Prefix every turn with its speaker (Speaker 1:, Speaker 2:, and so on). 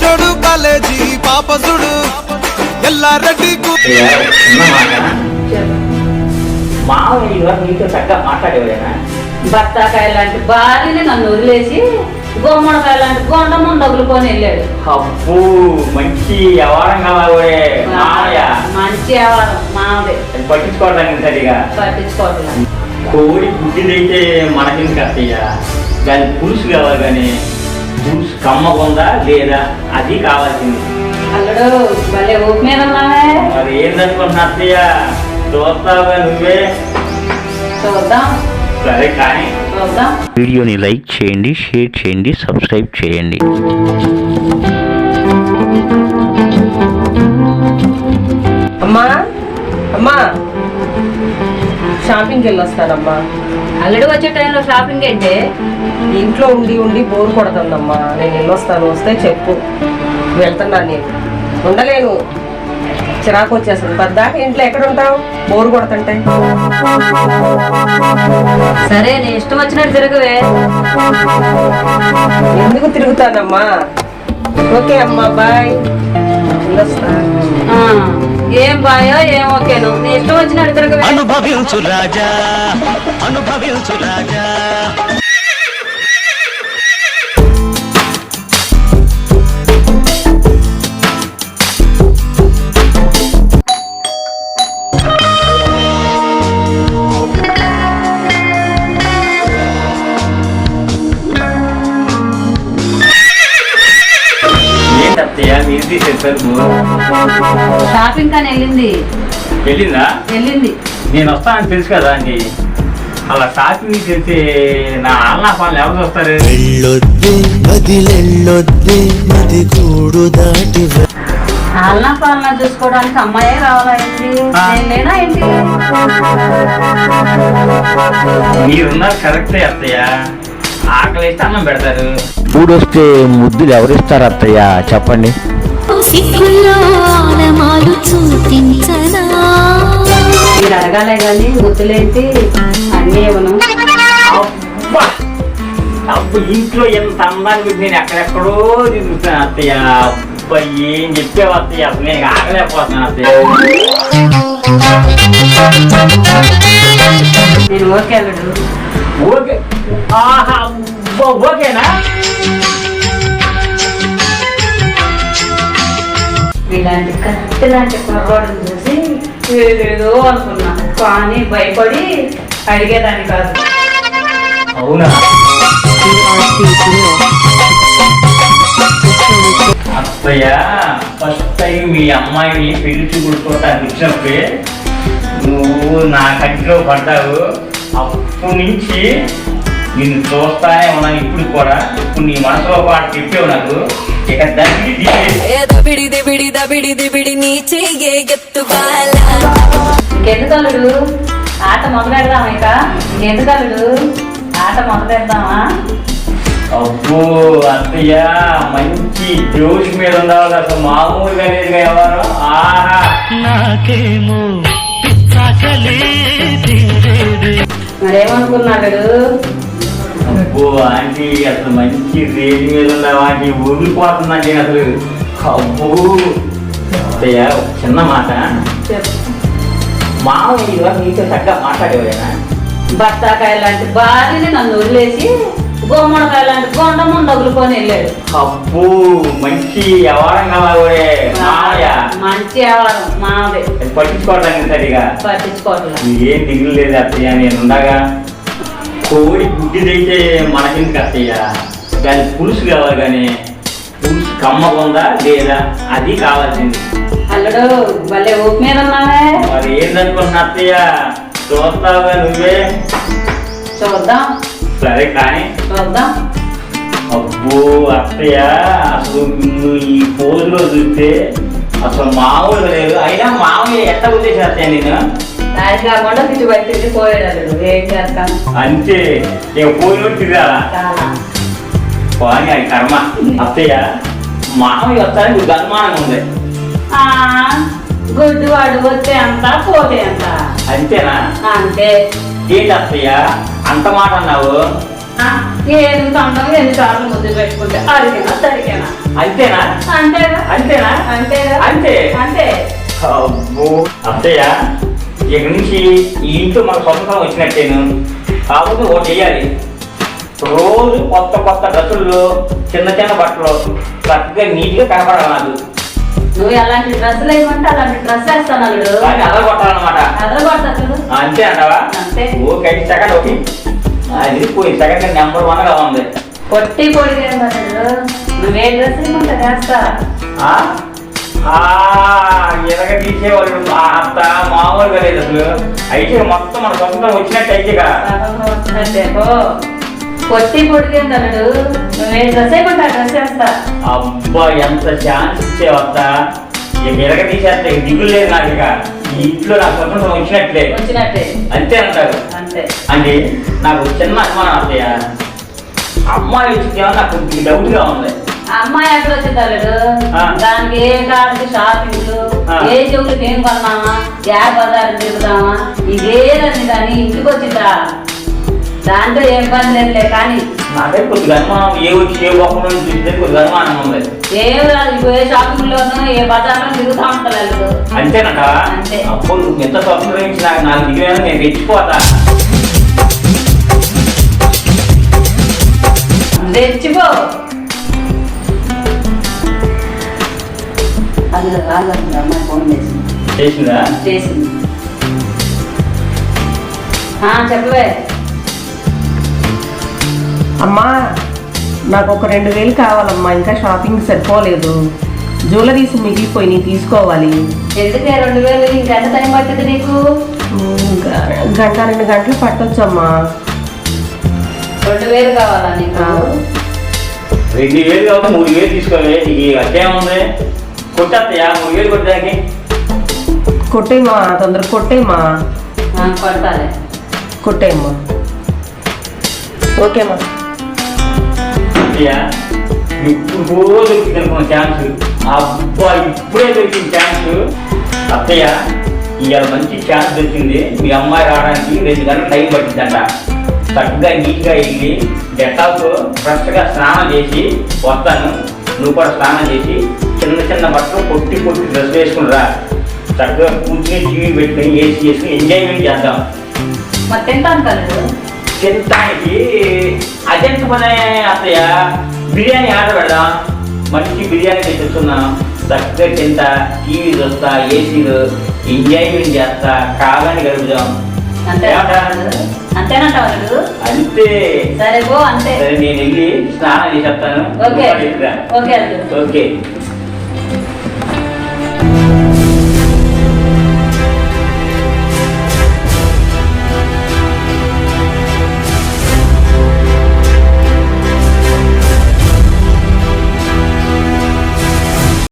Speaker 1: జోడు కాలేజీ పాప సుడు ఎల్లారెడ్డి
Speaker 2: మామయ్య నీతో చక్కగా మాట్లాడేవాడేనా?
Speaker 3: బత్తాకాయ లాంటి భార్యని నన్ను వదిలేసి గుమ్మడికాయ లాంటి గొండమ్మను తగులుకొని వెళ్ళాడు.
Speaker 2: అప్పు మంచి వ్యవహారం కావాలే మామయ్య.
Speaker 3: మంచి వ్యవహారం మామదే.
Speaker 2: పట్టించుకోవడానికి సరిగా
Speaker 3: పట్టించుకోవట్లేదు.
Speaker 2: కోడి గుడ్డిదైతే మనకింది కష్టయ్యా. దాని పులుసు కావాలి, కానీ పులుసు కమ్మకుందా లేదా అది కావాల్సింది.
Speaker 3: అల్లుడు భలే ఊపి మీద ఉన్నావే.
Speaker 2: మరి ఏందనుకుంటున్నా అత్తయ్య? చూస్తావుగా నువ్వే.
Speaker 3: చూద్దాం.
Speaker 2: సరే కానీ
Speaker 3: చూద్దాం.
Speaker 4: వీడియోని లైక్ చేయండి, షేర్ చేయండి, సబ్స్క్రైబ్ చేయండి.
Speaker 5: అమ్మా అమ్మా షాపింగ్కి వెళ్ళొస్తానమ్మా.
Speaker 3: అల్లుడు వచ్చే టైంలో షాపింగ్ ఏంటి?
Speaker 5: ఇంట్లో ఉండి ఉండి బోర్ కొడుతుందమ్మా. నేను వెళ్ళొస్తాను, వస్తే చెప్పు. వెళ్తున్నాను, నేను ఉండలేను, చిరాకు వచ్చేస్తుంది. పద్దాక ఇంట్లో ఎక్కడ ఉంటావు? బోర్ కొడుతుంటే.
Speaker 3: సరే నీ ఇష్టం వచ్చినట్టు తిరగవే.
Speaker 5: ఎందుకు తిరుగుతానమ్మా? ఓకే అమ్మా, బాయ్. వెళ్ళొస్తా.
Speaker 3: ఏం బాయో ఏం ఓకేను, నీ ఇష్టం వచ్చినట్టు తిరగవే.
Speaker 4: అనుభవించు రాజా, అనుభవించు రాజా.
Speaker 3: షాపింగ్ కానీ
Speaker 2: వెళ్ళిందా?
Speaker 3: వెళ్ళింది.
Speaker 2: నేను వస్తానని తెలుసు కదా అండి. అలా షాపింగ్ చేస్తే నా ఆలనా పనులు ఎవరు చూస్తారు?
Speaker 3: ఆలనా పాలన చూసుకోవడానికి అమ్మాయే రావాలా ఏంటి? నేను లేనా ఏంటి?
Speaker 2: మీరున్నారు కరెక్టే అత్తయ్య. ఆకలి ఇస్తే అన్నం పెడతారు.
Speaker 4: పూడొస్తే ముద్దులు ఎవరిస్తారు అత్తయ్య చెప్పండి?
Speaker 3: మీరు అడగాలే కానీ ముద్దులేంటి అన్నీ ఇవ్వను.
Speaker 2: అబ్బా ఇంట్లో ఎంత అందాన్ని నేను ఎక్కడెక్కడో తిరుగుతాను అత్తయ్య. అబ్బా ఏం చెప్పావు అత్తయ్య? అసలు నేను ఆగలేకపోతున్నాను అత్తయ్య.
Speaker 3: నేను ఓకే అల్లుడు.
Speaker 2: ఓకే. ఆహా ఓకేనా?
Speaker 3: ఇలాంటి కత్తి లాంటి కుర్రాడుని చూసి ఏదేదో అనుకున్నా, కానీ భయపడి అడిగేదాన్ని కాదు.
Speaker 2: అవునా అత్తయ్య? ఫస్ట్ టైం మీ అమ్మాయిని పెళ్లి చూపులు చూడటానికి ఇచ్చినప్పుడే నువ్వు నా కంటిలో పడ్డావు. అప్పటి నుంచి నిన్ను చూస్తానే ఉన్నాను. ఇప్పుడు కూడా ఇప్పుడు నీ మనసులో పాట చెప్పావు నాకు. ఇక
Speaker 3: ఇంకెందుకు అల్లుడు ఆట మొదలెడదామా? ఇక ఇంకెందుకు అల్లుడు ఆట మొదలెడదామా?
Speaker 2: అబ్బో అత్తయ్య మంచి జోష్ మీద ఉండాలి. అసలు మామూలుగా లేదుగా ఎవరు. ఆహా
Speaker 3: మరేమనుకున్నాడు?
Speaker 2: అబ్బో ఆంటీ అసలు మంచి రేంజ్ మీద ఉన్నావు ఆంటీ. ఊగిపోతుందండి అసలు. అబ్బో అత్తయ్య చిన్న మాట. మామయ్య నీతో చక్కగా మాట్లాడేవాడేనా?
Speaker 3: బత్తాకాయ లాంటి భార్యని నన్ను వదిలేసి గుమ్మడికాయ లాంటి గొండమ్మను తగులుకొని వెళ్ళాడు.
Speaker 2: అబ్బో మంచి వ్యవహారం కావాలే మామయ్య. మంచి
Speaker 3: వ్యవహారం మామదే.
Speaker 2: పట్టించుకోవడానికి సరిగా
Speaker 3: పట్టించుకోవట్లేదు.
Speaker 2: ఏం దిగులు లేదు అత్తయ్య. నేను ఉండగా కోడి గుడ్డిదైతే మనకింది అత్తయ్య. దాని పులుసు కావాలి, కానీ పులుసు కమ్మకుందా లేదా అది కావాల్సింది.
Speaker 3: అల్లుడు భలే ఊపి మీద ఉన్నావే.
Speaker 2: మరి ఏందనుకుంటున్నా అత్తయ్య? చూస్తావుగా నువ్వే.
Speaker 3: చూద్దాం.
Speaker 2: సరే కానీ
Speaker 3: చూద్దాం.
Speaker 2: అబ్బో అత్తయ్య అసలు నువ్వు ఈ పోజులో చూస్తే అసలు మామూలుగా లేదు. అయినా మామయ్య ఎట్ట ఉద్దేశం అత్తయ్య నేను?
Speaker 3: అది కాకుండా తిరిగి బయట తిరిగి పోయాడు అల్లుడు. ఏం చేస్తాను
Speaker 2: అంతే. ఇక పోయిన తిరగాలా? కానీ అది కర్మ అత్తయ్య. మామయ్య వస్తారని నీకు అనుమానంగా ఉంది.
Speaker 3: గుడ్డు వాడు వస్తే అంత పోతే అంత.
Speaker 2: అంతేనా?
Speaker 3: అంతే.
Speaker 2: ఏంటి అత్తయ్య అంత మాట అన్నావు?
Speaker 3: ఏది తొందరగా ఎన్నిసార్లు ముద్దు పెట్టుకుంటే అడిగినా సరిగేనా?
Speaker 2: అంతేనా
Speaker 3: అంతేగా
Speaker 2: అంతేనా
Speaker 3: అంతేగా
Speaker 2: అంతే
Speaker 3: అంతే.
Speaker 2: అబ్బో అత్తయ్య ఇక్కడి నుంచి ఈ ఇంట్లో మన సొంతం వచ్చినట్టేను. కాకపోతే ఒకటి చెయ్యాలి, రోజు కొత్త కొత్త డ్రెస్సుల్లో చిన్న చిన్న బట్టలు చక్కగా నీట్గా కనపడాలి నాకు.
Speaker 3: నువ్వు ఎలాంటి డ్రెస్సులు వేయమంటే అలాంటి డ్రెస్ వేస్తాను అల్లుడు.
Speaker 2: కానీ అలా కొట్టాలన్నమాట.
Speaker 3: అదరగొడతా చూడు.
Speaker 2: అంతే అంటావా?
Speaker 3: అంతే.
Speaker 2: ఓకే సెకండ్ ఒకటి అది పోయి సెకండ్ నెంబర్ 1గా ఉంది.
Speaker 3: పొట్టి పొడిగా నువ్వే డ్రెస్ వేయమంటే వేస్తా.
Speaker 2: ఎలాగ తీసేవాళ్ళు అంత మామూలుగా లేదు అసలు. అయితే మొత్తం మన సొంతం వచ్చినట్టు అయితే
Speaker 3: పొట్టి పొడిగా అల్లుడు నువ్వే డ్రెస్ వేయమంటే డ్రెస్ వేస్తా.
Speaker 2: అబ్బా ఎంత ఛాన్స్ ఇచ్చేవస్తా. ఇక ఎలాగ తీసేస్తా, ఇక దిగులు లేదు నాకు. ఇక ఈ ఇంట్లో నాకు సొంతం వచ్చినట్లే
Speaker 3: వచ్చినట్టే
Speaker 2: అంతే అంటారు.
Speaker 3: అంతే.
Speaker 2: అంటే నాకు చిన్న అనుమానం అత్తయ్య, అమ్మాయి వచ్చిందేమో నాకు డౌట్ గా ఉంది.
Speaker 3: అమ్మాయి ఎక్కడ వచ్చింది అల్లుడు? దానికి ఏ కాడికి షాపింగ్, ఏ చెవులకి ఏం కొన్నామా, ఏ బజారు తిరుగుతామా, ఇదేదండి కానీ ఇంటికి వచ్చిందా? దాంట్లో ఏం పని లేదులే. కానీ
Speaker 2: నాకైతే కొద్దిగా అనుమానం, ఏ వచ్చి ఏ ఒక్కడో చూస్తే కొద్దిగా అనుమానం ఉంది.
Speaker 3: ఏం రాదు, ఏ షాపింగ్ లోను ఏ బజార్లో తిరుగుతా ఉంటారు అల్లుడు.
Speaker 2: అంతేనట.
Speaker 3: అంతే.
Speaker 2: అప్పుడు నువ్వు ఎంత స్వతంత్రం ఇచ్చి నాకు దిగిపోయినా నేను తెచ్చిపోతా.
Speaker 3: తెచ్చిపో. అది రాగండి అమ్మాయి ఫోన్ చేసింది.
Speaker 2: చేసిందా?
Speaker 3: చేసింది. చెప్పవే.
Speaker 5: అమ్మా నాకు ఒక 2000 కావాలమ్మా, ఇంకా షాపింగ్ సరిపోలేదు. జ్యువెలరీస్ మిగిలిపోయి తీసుకోవాలి.
Speaker 3: ఎందుకే 2000? ఇంకెంత టైం పడుతుంది నీకు?
Speaker 5: గంట 2 గంటలు పట్టొచ్చమ్మా.
Speaker 3: 2000 కావాలా నీకు?
Speaker 2: 2000 కావాలి, 3000 తీసుకోవాలి. ఇది అధ్యాయం ఉంది. కొట్టేస్తాయా 3000 కొట్టడానికి?
Speaker 5: కొట్టేయమ్మా, తొందరగా కొట్టేయమ్మా.
Speaker 3: కొడతాలే.
Speaker 5: కొట్టేయమ్మా. ఓకేమ్మా.
Speaker 2: ఇప్పుడు దొరికింది అనుకున్న ఛాన్స్. అబ్బా ఇప్పుడే దొరికింది ఛాన్స్. అత్తయ్య ఇవాళ మంచి ఛాన్స్ దొరికింది. మీ అమ్మాయి రావడానికి 2 గంటలు టైం పట్టిందంట. చక్కగా నీట్గా వెళ్ళి డెటాల్తో ఫ్రెష్గా స్నానం చేసి వస్తాను. నువ్వు కూడా స్నానం చేసి చిన్న చిన్న బట్టలు పొట్టి పొట్టి డ్రెస్ వేసుకుని రా. చక్కగా కూర్చుని టీవీ పెట్టుకుని ఏసీ చేసుకుని ఎంజాయ్మెంట్ చేద్దాం.
Speaker 3: మరి తింటాను కలడు.
Speaker 2: తినడానికి అజెంట్ పనే అత్తయ్య. బిర్యానీ ఆర్డర్ పెడదాం. మంచి బిర్యానీ తెచ్చుకున్నాం. చక్కగా తింటా, టీవీ చూస్తా, ఏసీలో ఎంజాయ్మెంట్ చేస్తా, కాలాన్ని గడుపుదాం.
Speaker 3: అంతేనంట వాళ్ళు.
Speaker 2: అంతే.
Speaker 3: సరే పో. అంతే.
Speaker 2: సరే నేను వెళ్ళి స్నానం చేసి వస్తాను.
Speaker 3: ఓకే.
Speaker 2: ఓకే.